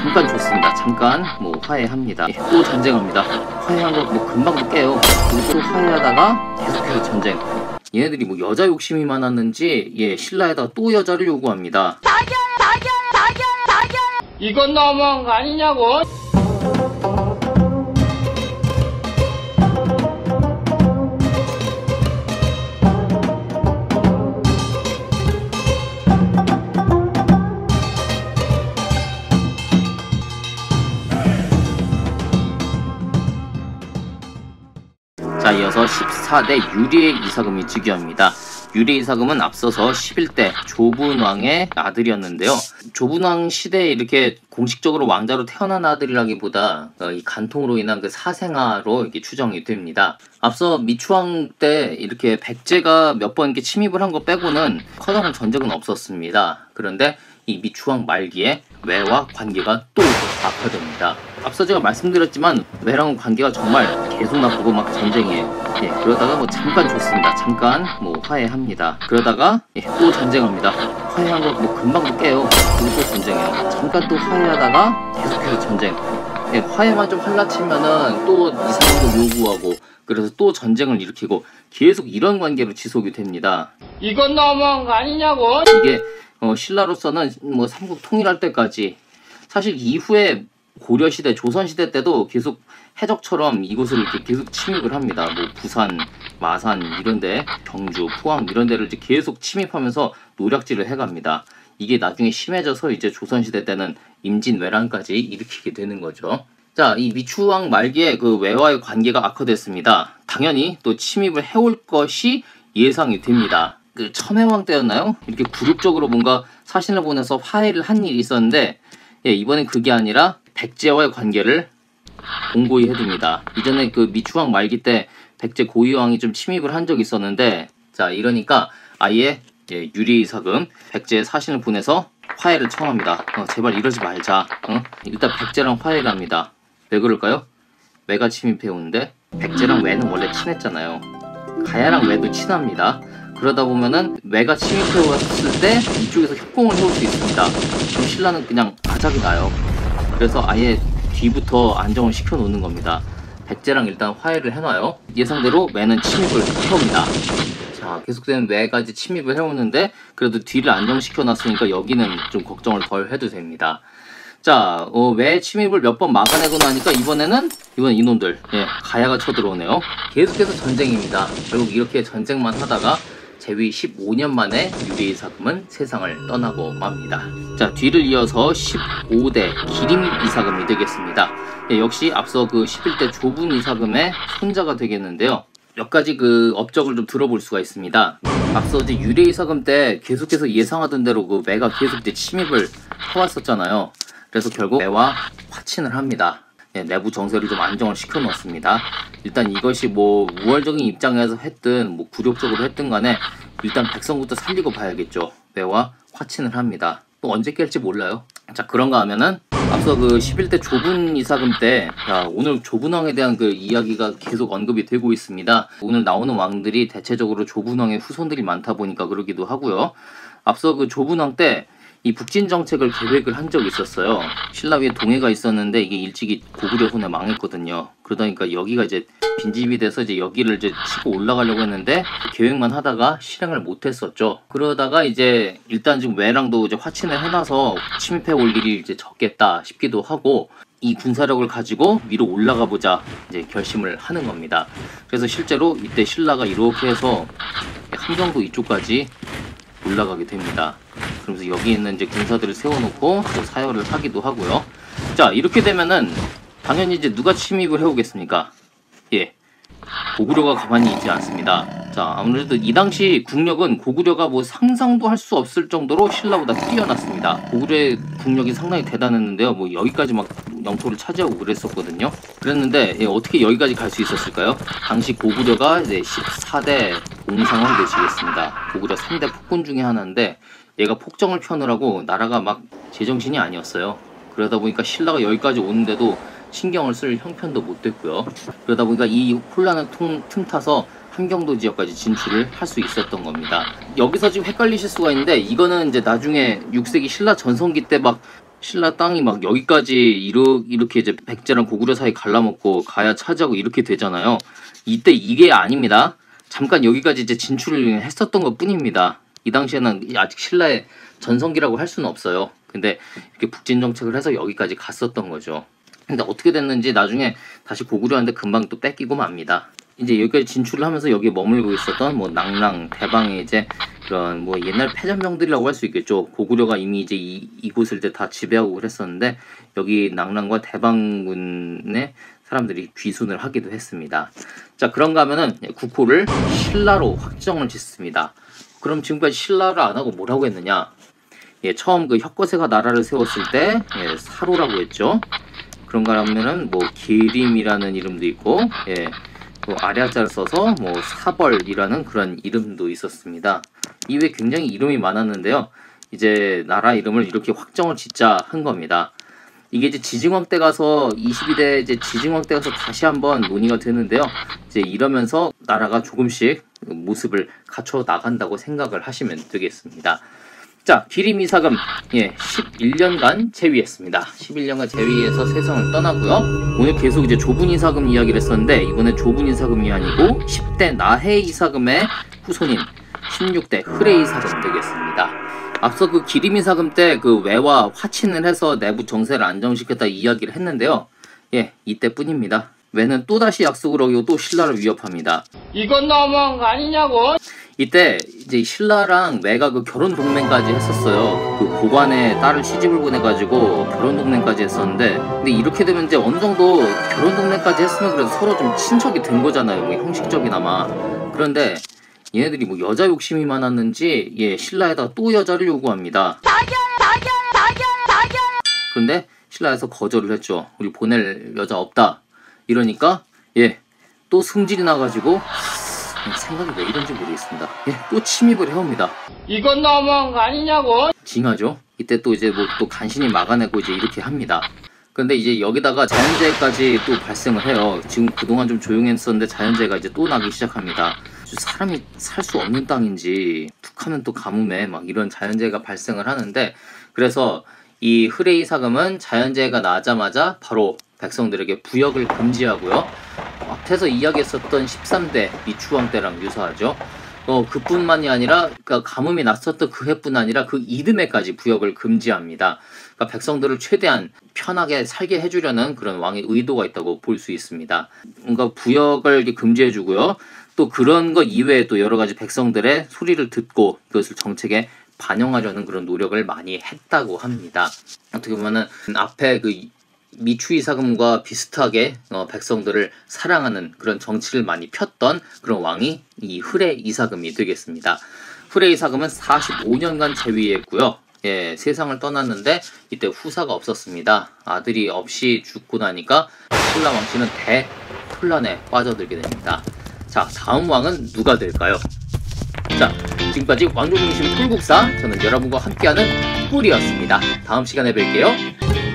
잠깐 좋습니다. 잠깐 뭐 화해합니다. 또 전쟁합니다. 화해한 거 뭐 금방도 깨요. 그리고 또 화해하다가 계속해서 전쟁. 얘네들이 뭐 여자 욕심이 많았는지 신라에다가 또 여자를 요구합니다. 이건 너무한 거 아니냐고. 자, 이어서 14대 유리의 이사금이 즉위합니다. 유리의 이사금은 앞서서 11대 조분왕의 아들이었는데요. 조분왕 시대에 이렇게 공식적으로 왕자로 태어난 아들이라기보다 이 간통으로 인한 그 사생아로 이렇게 추정이 됩니다. 앞서 미추왕 때 이렇게 백제가 몇 번 이렇게 침입을 한 거 빼고는 커다란 전쟁은 없었습니다. 그런데 이 미추왕 말기에 외와 관계가 또 악화됩니다. 앞서 제가 말씀드렸지만 외랑은 관계가 정말 계속 나쁘고 막 전쟁이에요. 그러다가 뭐 잠깐 좋습니다. 잠깐 뭐 화해합니다. 그러다가 또 전쟁합니다. 화해한 거 뭐 금방도 깨요. 그리고 또 전쟁이에요. 잠깐 또 화해하다가 계속해서 전쟁. 화해만 좀 할라치면은 또 이상한 거 요구하고 그래서 또 전쟁을 일으키고 계속 이런 관계로 지속이 됩니다. 이건 너무한 거 아니냐고. 이게 신라로서는 뭐 삼국 통일할 때까지 사실 이후에 고려시대, 조선시대 때도 계속 해적처럼 이곳을 이렇게 계속 침입을 합니다. 뭐 부산, 마산 이런데, 경주, 포항 이런 데를 이제 계속 침입하면서 노략질을 해갑니다. 이게 나중에 심해져서 이제 조선시대 때는 임진왜란까지 일으키게 되는 거죠. 자, 이 미추왕 말기에 그 외와의 관계가 악화됐습니다. 당연히 또 침입을 해올 것이 예상이 됩니다. 그 첨해왕 때였나요? 이렇게 굴욕적으로 뭔가 사신을 보내서 화해를 한 일이 있었는데 이번엔 그게 아니라 백제와의 관계를 공고히 해둡니다. 이전에 그 미추왕 말기 때 백제 고위왕이 좀 침입을 한 적이 있었는데 자 이러니까 아예 유리이사금 백제에 사신을 보내서 화해를 청합니다. 제발 이러지 말자. 일단 백제랑 화해를 합니다. 왜 그럴까요? 외가 침입해 오는데 백제랑 외는 원래 친했잖아요. 가야랑 외도 친합니다. 그러다 보면은 외가 침입해 왔을 때 이쪽에서 협공을 해올 수 있습니다. 그럼 신라는 그냥 아작이 나요. 그래서 아예 뒤부터 안정을 시켜 놓는 겁니다. 백제랑 일단 화해를 해놔요. 예상대로 외는 침입을 해옵니다. 자, 계속되는 외가 이제 침입을 해오는데 그래도 뒤를 안정시켜 놨으니까 여기는 좀 걱정을 덜 해도 됩니다. 자, 외 침입을 몇 번 막아내고 나니까 이번엔 이놈들 가야가 쳐들어오네요. 계속해서 전쟁입니다. 결국 이렇게 전쟁만 하다가 재위 15년 만에 유리이사금은 세상을 떠나고 맙니다. 자, 뒤를 이어서 15대 기림이사금이 되겠습니다. 역시 앞서 그 11대 조분이사금의 손자가 되겠는데요. 몇 가지 그 업적을 좀 들어볼 수가 있습니다. 앞서 이제 유리이사금 때 계속해서 예상하던 대로 그 외가 계속 이제 침입을 해왔었잖아요. 그래서 결국 외와 화친을 합니다. 내부 정세를 좀 안정을 시켜 놓습니다. 일단 이것이 뭐 우월적인 입장에서 했든 뭐 굴욕적으로 했든 간에 일단 백성부터 살리고 봐야겠죠. 외와 화친을 합니다. 또 언제 깰지 몰라요. 자, 그런가 하면은 앞서 그 11대 조분이사금 때 오늘 조분왕에 대한 그 이야기가 계속 언급이 되고 있습니다. 오늘 나오는 왕들이 대체적으로 조분왕의 후손들이 많다 보니까 그러기도 하고요. 앞서 그 조분왕 때 이 북진 정책을 계획을 한 적이 있었어요. 신라 위에 동해가 있었는데 이게 일찍이 고구려 손에 망했거든요. 그러다 보니까 여기가 이제 빈집이 돼서 이제 여기를 이제 치고 올라가려고 했는데 계획만 하다가 실행을 못했었죠. 그러다가 이제 일단 지금 외랑도 이제 화친을 해놔서 침입해 올 일이 이제 적겠다 싶기도 하고 이 군사력을 가지고 위로 올라가 보자 이제 결심을 하는 겁니다. 그래서 실제로 이때 신라가 이렇게 해서 함경도 이쪽까지 올라가게 됩니다. 그러면서 여기 있는 이제 군사들을 세워놓고 또 사열을 하기도 하고요. 자, 이렇게 되면은 당연히 이제 누가 침입을 해오겠습니까? 고구려가 가만히 있지 않습니다. 자, 아무래도 이 당시 국력은 고구려가 뭐 상상도 할 수 없을 정도로 신라보다 뛰어났습니다. 고구려의 국력이 상당히 대단했는데요. 뭐 여기까지 막 영토를 차지하고 그랬었거든요. 그랬는데 어떻게 여기까지 갈 수 있었을까요? 당시 고구려가 이제 14대 옹상왕 되시겠습니다. 고구려 3대 폭군 중에 하나인데 얘가 폭정을 펴느라고 나라가 막 제정신이 아니었어요. 그러다 보니까 신라가 여기까지 오는데도 신경을 쓸 형편도 못 됐고요. 그러다 보니까 이 혼란을 틈타서 함경도 지역까지 진출을 할 수 있었던 겁니다. 여기서 지금 헷갈리실 수가 있는데 이거는 이제 나중에 6세기 신라 전성기 때 막 신라 땅이 막 여기까지 이렇게 이제 백제랑 고구려 사이 갈라먹고 가야 차지하고 이렇게 되잖아요. 이때 이게 아닙니다. 잠깐 여기까지 이제 진출을 했었던 것 뿐입니다. 이 당시에는 아직 신라의 전성기라고 할 수는 없어요. 근데 이렇게 북진 정책을 해서 여기까지 갔었던 거죠. 근데 어떻게 됐는지 나중에 다시 고구려한테 금방 또 뺏기고 맙니다. 이제 여기까지 진출을 하면서 여기에 머물고 있었던 뭐 낭랑, 대방의 이제 그런 뭐 옛날 패전병들이라고 할 수 있겠죠. 고구려가 이미 이제 이곳을 이제 다 지배하고 그랬었는데 여기 낭랑과 대방군의 사람들이 귀순을 하기도 했습니다. 자, 그런가 하면은 국호를 신라로 확정을 짓습니다. 그럼 지금까지 신라를 안 하고 뭐라고 했느냐? 예, 처음 그 혁거세가 나라를 세웠을 때 사로라고 했죠. 그런가 하면은 뭐 기림이라는 이름도 있고, 예, 또 아랴자를 써서 뭐 사벌이라는 그런 이름도 있었습니다. 이외에 굉장히 이름이 많았는데요. 이제 나라 이름을 이렇게 확정을 짓자 한 겁니다. 이게 이제 지증왕 때 가서 22대 이제 지증왕 때 가서 다시 한번 논의가 되는데요. 이제 이러면서 나라가 조금씩 모습을 갖춰 나간다고 생각을 하시면 되겠습니다. 자, 기림이사금 11년간 재위했습니다. 11년간 재위해서 세상을 떠나고요. 오늘 계속 이제 조분이사금 이야기를 했었는데 이번에 조분이사금이 아니고 10대 나해이사금의 후손인 16대 흐레이사금 되겠습니다. 앞서 그 기림이사금 때 그 외와 화친을 해서 내부 정세를 안정시켰다 이야기를 했는데요. 예, 이때뿐입니다. 외는 또다시 약속을 어기고 또 신라를 위협합니다. 이건 너무한 거 아니냐고. 이때 이제 신라랑 외가 그 결혼 동맹까지 했었어요. 그 고관에 딸을 시집을 보내가지고 결혼 동맹까지 했었는데, 근데 이렇게 되면 이제 어느 정도 결혼 동맹까지 했으면 그래도 서로 좀 친척이 된 거잖아요. 뭐 형식적이나마. 그런데 얘네들이 뭐 여자 욕심이 많았는지 신라에다가 또 여자를 요구합니다. 그런데 신라에서 거절을 했죠. 우리 보낼 여자 없다. 이러니까 또 승질이 나가지고 생각이 왜 이런지 모르겠습니다. 또 침입을 해옵니다. 이건 너무한 거 아니냐고. 징하죠. 이때 또 이제 뭐 또 간신히 막아내고 이제 이렇게 합니다. 근데 이제 여기다가 자연재해까지 또 발생을 해요. 지금 그동안 좀 조용했었는데 자연재해가 이제 또 나기 시작합니다. 사람이 살 수 없는 땅인지 툭 하면 또 가뭄에 막 이런 자연재해가 발생을 하는데, 그래서 이 흐레이사금은 자연재해가 나자마자 바로 백성들에게 부역을 금지하고요. 앞에서 이야기했었던 13대 미추왕 때랑 유사하죠. 그뿐만이 아니라 그러니까 가뭄이 났었던 그 해뿐 아니라 그 이듬해까지 부역을 금지합니다. 그러니까 백성들을 최대한 편하게 살게 해주려는 그런 왕의 의도가 있다고 볼 수 있습니다. 뭔가 부역을 금지해주고요. 또 그런 것 이외에 또 여러 가지 백성들의 소리를 듣고 그것을 정책에 반영하려는 그런 노력을 많이 했다고 합니다. 어떻게 보면은 앞에 그 미추이사금과 비슷하게 백성들을 사랑하는 그런 정치를 많이 폈던 그런 왕이 이 흐레이사금이 되겠습니다. 흐레이사금은 45년간 재위했고요. 세상을 떠났는데 이때 후사가 없었습니다. 아들이 없이 죽고 나니까 신라 왕실은 대혼란에 빠져들게 됩니다. 자, 다음 왕은 누가 될까요? 자, 지금까지 왕조중심 꿀국사, 저는 여러분과 함께하는 꿀이었습니다. 다음 시간에 뵐게요.